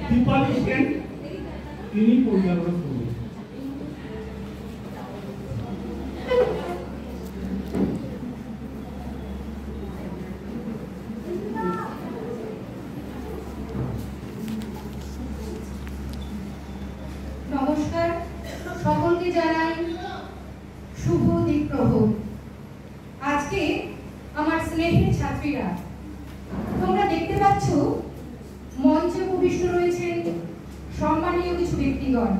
দীপালি সেন তিনি পরিচালনা করবেন। নমস্কার, সকলকে জানাই শুভ দীপ্রহর। আজকে আমার স্নেহের ছাত্রীরা, তোমরা দেখতে পাচ্ছ মঞ্চে উপবিষ্ট রয়েছেন সম্মানীয় কিছু ব্যক্তিগণ।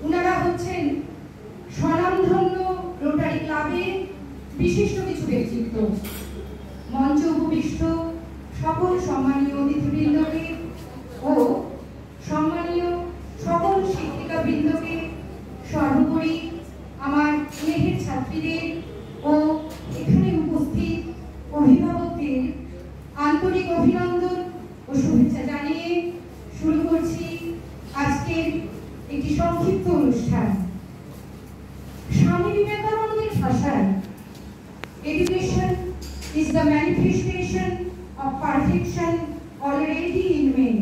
ওনারা হচ্ছেন স্বনামধন্য রোটারি ক্লাবের বিশিষ্ট কিছু ব্যক্তিত্ব। মঞ্চে উপবিষ্ট সকল সম্মানীয় অতিথিবৃন্দকে ও সম্মানীয় সকল শিক্ষিকাবৃন্দকে, সর্বোপরি আমার স্নেহের ছাত্রীদের ও এখানে উপস্থিত অভিভাবকদের আন্তরিক অভিনন্দন ও শুভেচ্ছা জানিয়ে শুরু করছি আজকের একটি সংক্ষিপ্ত অনুষ্ঠান। স্বামী বিবেকানন্দের ভাষায় education is the manifestation of perfection already in men,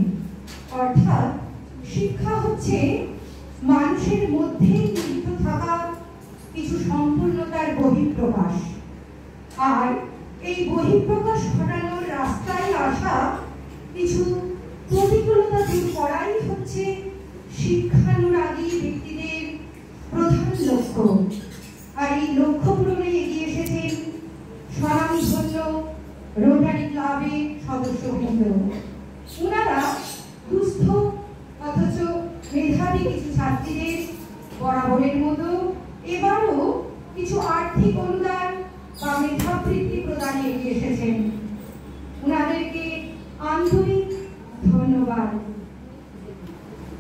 অর্থাৎ শিক্ষা হচ্ছে মানুষের মধ্যে নিহিত থাকা কিছু সম্পূর্ণতার বহিঃপ্রকাশ, আর এই বহিঃপ্রকাশ ঘটানোর রাস্তায় আসা কিছু প্রতিকূলতা দূর করাই হচ্ছে শিক্ষানুরাগী ব্যক্তিদের প্রধান লক্ষ্য। আর এই লক্ষ্য পূরণে এগিয়ে এসেছেন স্বনামধন্য রোটারি ক্লাবের সদস্যবৃন্দ। ওনারা দুস্থ অথচ মেধাবী কিছু ছাত্রীদের বরাবরের মতো এবারও কিছু আর্থিক অনুদান বা মেধাবৃত্তি প্রদানে এগিয়ে এসেছেন। ওনাদেরকে আন্তরিক ধন্যবাদ।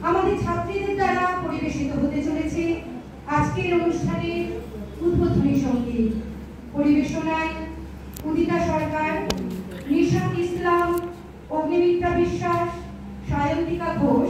আমাদের ছাত্রীদের দ্বারা পরিবেশিত হতে চলেছে আজকের অনুষ্ঠানের উদ্বোধনী সঙ্গীত। পরিবেশনায় উদিতা সরকার, নিশাত ইসলাম, অগ্নিমিত্রা বিশ্বাস, সায়ন্তিকা ঘোষ।